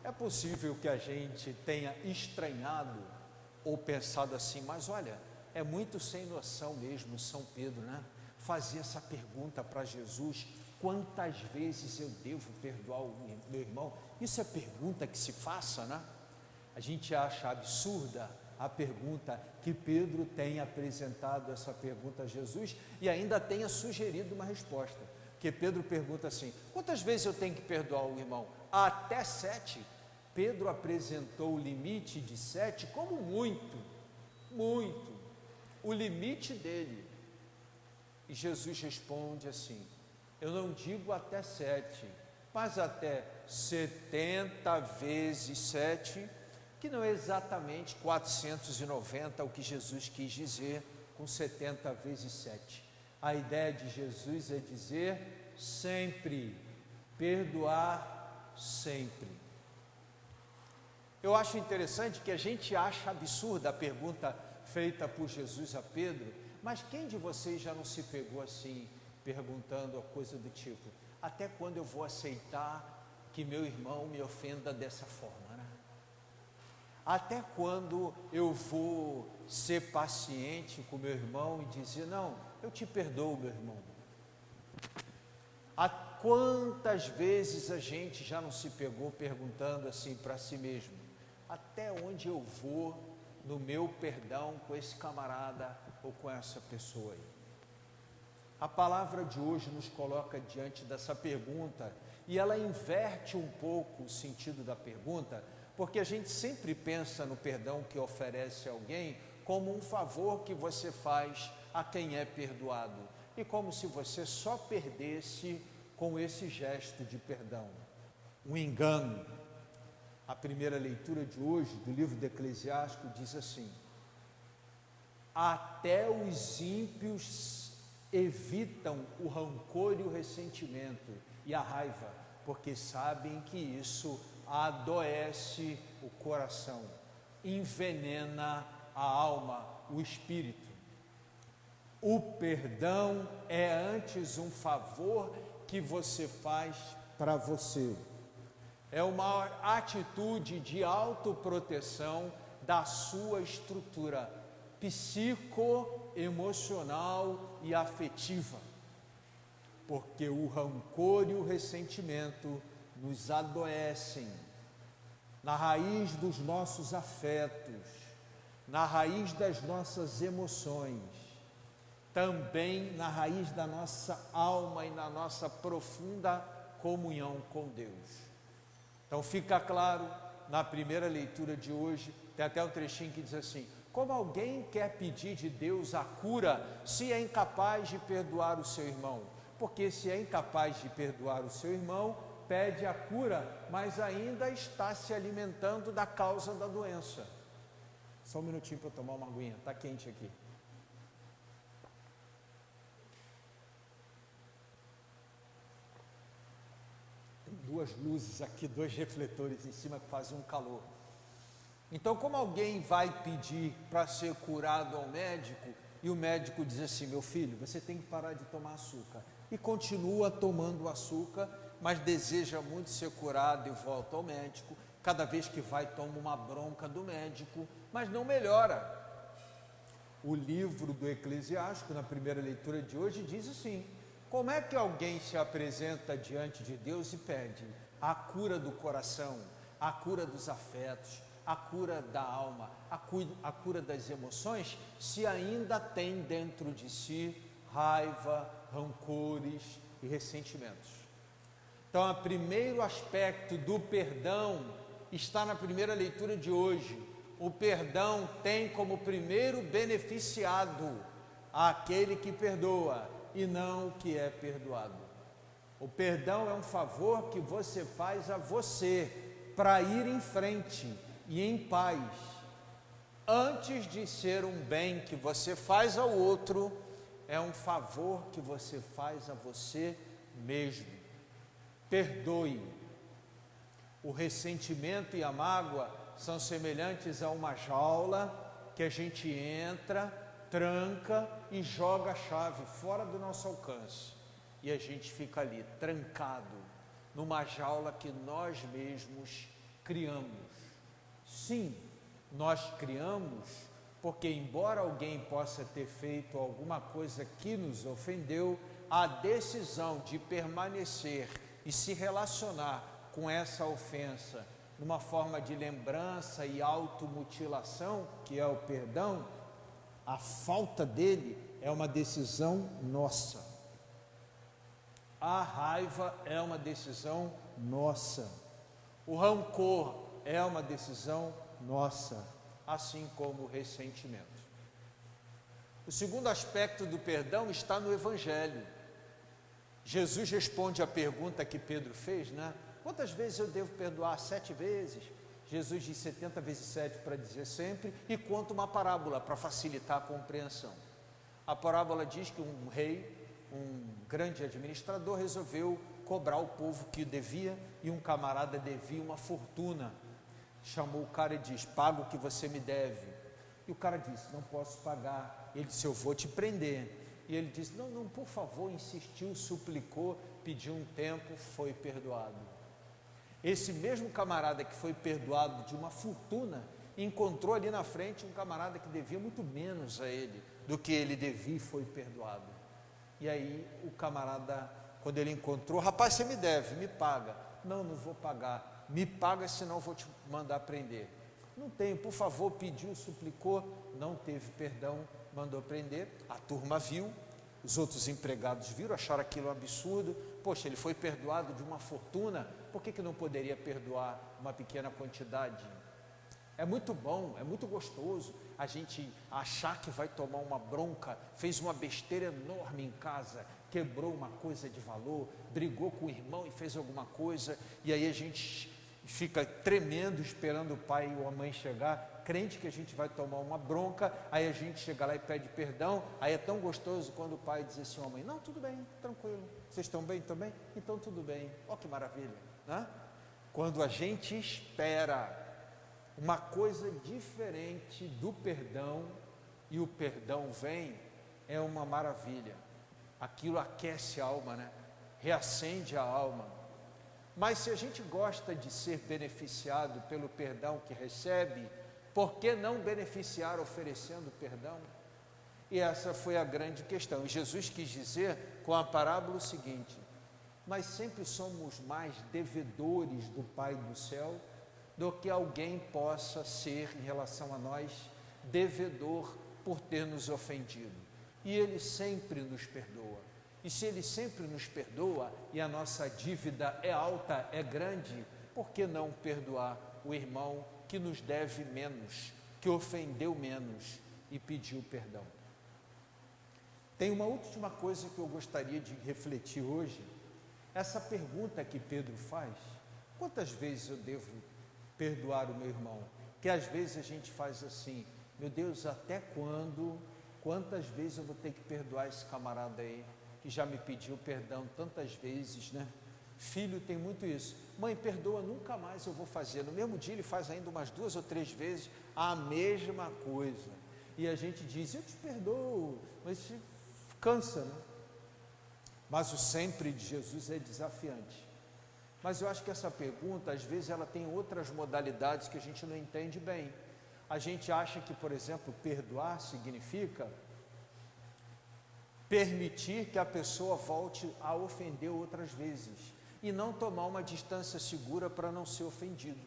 É possível que a gente tenha estranhado ou pensado assim, mas olha, é muito sem noção mesmo São Pedro, né? Fazer essa pergunta para Jesus: quantas vezes eu devo perdoar o meu irmão? Isso é pergunta que se faça, né? A gente acha absurda a pergunta que Pedro tenha apresentado essa pergunta a Jesus e ainda tenha sugerido uma resposta. Porque Pedro pergunta assim: quantas vezes eu tenho que perdoar o irmão? Até 7. Pedro apresentou o limite de 7 como muito, o limite dele. E Jesus responde assim: eu não digo até 7, mas até 70 vezes 7, que não é exatamente 490 o que Jesus quis dizer com 70 vezes 7. A ideia de Jesus é dizer sempre, perdoar sempre. Eu acho interessante que a gente acha absurda a pergunta feita por Jesus a Pedro, mas quem de vocês já não se pegou assim, perguntando a coisa do tipo: até quando eu vou aceitar que meu irmão me ofenda dessa forma, né? Até quando eu vou ser paciente com meu irmão e dizer: não, eu te perdoo, meu irmão? Há quantas vezes a gente já não se pegou perguntando assim para si mesmo: até onde eu vou no meu perdão com esse camarada ou com essa pessoa aí? A palavra de hoje nos coloca diante dessa pergunta e ela inverte um pouco o sentido da pergunta, porque a gente sempre pensa no perdão que oferece a alguém como um favor que você faz a quem é perdoado, e como se você só perdesse com esse gesto de perdão. Um engano. A primeira leitura de hoje do livro do Eclesiástico diz assim: até os ímpios evitam o rancor e o ressentimento e a raiva, porque sabem que isso adoece o coração, envenena a alma, o espírito. O perdão é antes um favor que você faz para você. É uma atitude de autoproteção da sua estrutura psicoemocional e afetiva, porque o rancor e o ressentimento nos adoecem na raiz dos nossos afetos, na raiz das nossas emoções, também na raiz da nossa alma e na nossa profunda comunhão com Deus. Então fica claro, na primeira leitura de hoje, tem até um trechinho que diz assim: como alguém quer pedir de Deus a cura se é incapaz de perdoar o seu irmão? Porque se é incapaz de perdoar o seu irmão, pede a cura, mas ainda está se alimentando da causa da doença. Só um minutinho para eu tomar uma aguinha, está quente aqui. Duas luzes aqui, 2 refletores em cima que fazem um calor. Então, como alguém vai pedir para ser curado ao médico e o médico diz assim: meu filho, você tem que parar de tomar açúcar, e continua tomando açúcar, mas deseja muito ser curado e volta ao médico, cada vez que vai toma uma bronca do médico, mas não melhora. O livro do Eclesiástico, na primeira leitura de hoje, diz assim: como é que alguém se apresenta diante de Deus e pede a cura do coração, a cura dos afetos, a cura da alma, a cura das emoções, se ainda tem dentro de si raiva, rancores e ressentimentos? Então, o primeiro aspecto do perdão está na primeira leitura de hoje. O perdão tem como primeiro beneficiado aquele que perdoa e não o que é perdoado. O perdão é um favor que você faz a você para ir em frente e em paz, antes de ser um bem que você faz ao outro, é um favor que você faz a você mesmo. Perdoe. O ressentimento e a mágoa são semelhantes a uma jaula que a gente entra, tranca e joga a chave fora do nosso alcance, e a gente fica ali trancado numa jaula que nós mesmos criamos. Sim, nós criamos porque, embora alguém possa ter feito alguma coisa que nos ofendeu, a decisão de permanecer e se relacionar com essa ofensa numa forma de lembrança e automutilação, que é o perdão, a falta dele é uma decisão nossa. A raiva é uma decisão nossa. O rancor é uma decisão nossa, assim como o ressentimento. O segundo aspecto do perdão está no Evangelho. Jesus responde à pergunta que Pedro fez, né? Quantas vezes eu devo perdoar? 7 vezes? Jesus diz 70 vezes 7 para dizer sempre, e conta uma parábola para facilitar a compreensão. A parábola diz que um rei, um grande administrador, resolveu cobrar o povo que devia, e um camarada devia uma fortuna. Chamou o cara e diz: paga o que você me deve. E o cara disse: não posso pagar. Ele disse: eu vou te prender. E ele disse: não, por favor. Insistiu, suplicou, pediu um tempo, foi perdoado. Esse mesmo camarada que foi perdoado de uma fortuna, encontrou ali na frente um camarada que devia muito menos a ele do que ele devia, e foi perdoado. E aí o camarada, quando ele encontrou: rapaz, você me deve, me paga. Não vou pagar. Me paga, senão eu vou te mandar prender. Não tenho, por favor. Pediu, suplicou, não teve perdão, mandou prender. A turma viu, os outros empregados viram, acharam aquilo um absurdo. Poxa, ele foi perdoado de uma fortuna, por que não poderia perdoar uma pequena quantidade? É muito bom, é muito gostoso a gente achar que vai tomar uma bronca, fez uma besteira enorme em casa, quebrou uma coisa de valor, brigou com o irmão e fez alguma coisa, e aí a gente fica tremendo esperando o pai ou a mãe chegar, crente que a gente vai tomar uma bronca, aí a gente chega lá e pede perdão. Aí é tão gostoso quando o pai diz assim à mãe: não, tudo bem, tranquilo, vocês estão bem também? Então tudo bem. Ó, que maravilha, né? Quando a gente espera uma coisa diferente do perdão e o perdão vem, é uma maravilha. Aquilo aquece a alma, né? Reacende a alma. Mas se a gente gosta de ser beneficiado pelo perdão que recebe, por que não beneficiar oferecendo perdão? E essa foi a grande questão. E Jesus quis dizer com a parábola o seguinte: mas sempre somos mais devedores do Pai do céu do que alguém possa ser em relação a nós devedor por ter nos ofendido. E Ele sempre nos perdoa. E se Ele sempre nos perdoa e a nossa dívida é alta, é grande, por que não perdoar o irmão que nos deve menos, que ofendeu menos e pediu perdão? Tem uma última coisa que eu gostaria de refletir hoje. Essa pergunta que Pedro faz: quantas vezes eu devo perdoar o meu irmão? Que às vezes a gente faz assim: meu Deus, até quando? Quantas vezes eu vou ter que perdoar esse camarada aí, que já me pediu perdão tantas vezes, né? Filho tem muito isso: mãe, perdoa, nunca mais eu vou fazer. No mesmo dia ele faz ainda umas 2 ou 3 vezes a mesma coisa. E a gente diz: eu te perdoo, mas cansa, né? Mas o sempre de Jesus é desafiante. Mas eu acho que essa pergunta, às vezes, ela tem outras modalidades que a gente não entende bem. A gente acha que, por exemplo, perdoar significa permitir que a pessoa volte a ofender outras vezes e não tomar uma distância segura para não ser ofendido.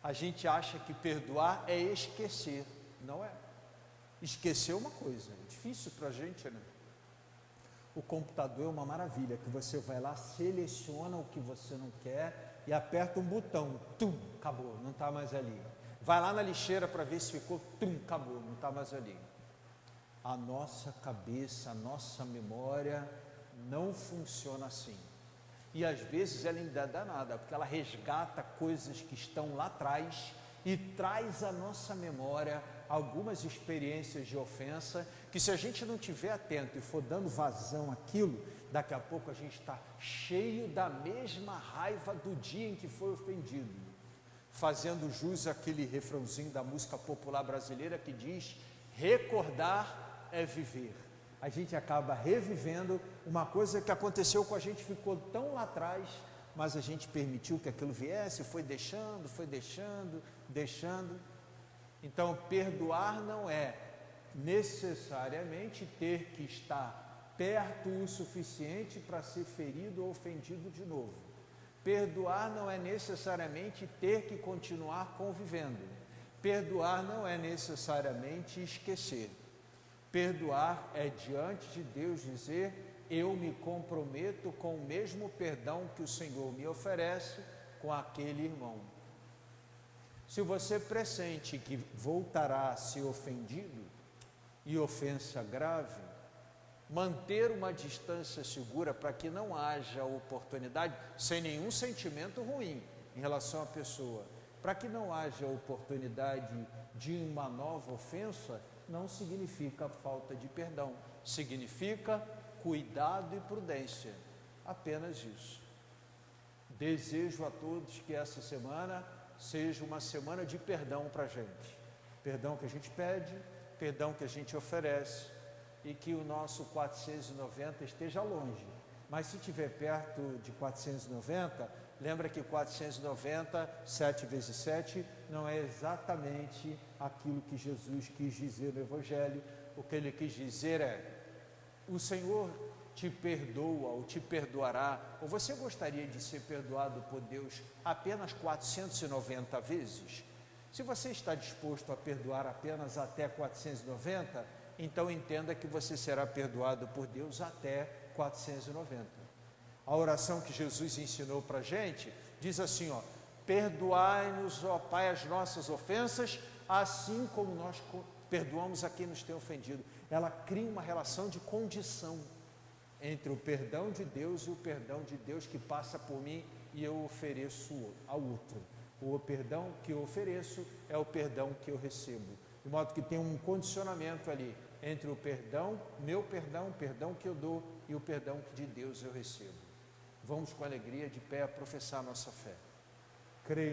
A gente acha que perdoar é esquecer. Não é. Esquecer é uma coisa, é difícil para a gente, né? O computador é uma maravilha, que você vai lá, seleciona o que você não quer e aperta um botão, tum, acabou, não está mais ali. Vai lá na lixeira para ver se ficou, tum, acabou, não está mais ali. A nossa cabeça, a nossa memória não funciona assim. E às vezes ela ainda é danada, porque ela resgata coisas que estão lá atrás e traz à nossa memória algumas experiências de ofensa, que se a gente não estiver atento e for dando vazão àquilo, daqui a pouco a gente está cheio da mesma raiva do dia em que foi ofendido. Fazendo jus àquele refrãozinho da música popular brasileira que diz: recordar é viver. A gente acaba revivendo uma coisa que aconteceu com a gente, ficou tão lá atrás, mas a gente permitiu que aquilo viesse, foi deixando, deixando. Então, perdoar não é necessariamente ter que estar perto o suficiente para ser ferido ou ofendido de novo. Perdoar não é necessariamente ter que continuar convivendo. Perdoar não é necessariamente esquecer. Perdoar é diante de Deus dizer: eu me comprometo com o mesmo perdão que o Senhor me oferece com aquele irmão. Se você pressente que voltará a ser ofendido, e ofensa grave, manter uma distância segura para que não haja oportunidade, sem nenhum sentimento ruim em relação à pessoa, para que não haja oportunidade de uma nova ofensa, não significa falta de perdão, significa cuidado e prudência, apenas isso. Desejo a todos que essa semana seja uma semana de perdão para a gente, perdão que a gente pede, perdão que a gente oferece, e que o nosso 490 esteja longe, mas se estiver perto de 490, lembra que 490, 7 vezes 7, não é exatamente aquilo que Jesus quis dizer no Evangelho. O que ele quis dizer é: o Senhor te perdoa ou te perdoará, ou você gostaria de ser perdoado por Deus apenas 490 vezes? Se você está disposto a perdoar apenas até 490, então entenda que você será perdoado por Deus até 490. A oração que Jesus ensinou para a gente diz assim, ó: perdoai-nos, ó Pai, as nossas ofensas, assim como nós perdoamos a quem nos tem ofendido. Ela cria uma relação de condição entre o perdão de Deus e o perdão de Deus que passa por mim e eu ofereço ao outro. O perdão que eu ofereço é o perdão que eu recebo. De modo que tem um condicionamento ali entre o perdão, meu perdão, o perdão que eu dou e o perdão que de Deus eu recebo. Vamos com alegria de pé a professar nossa fé. Creio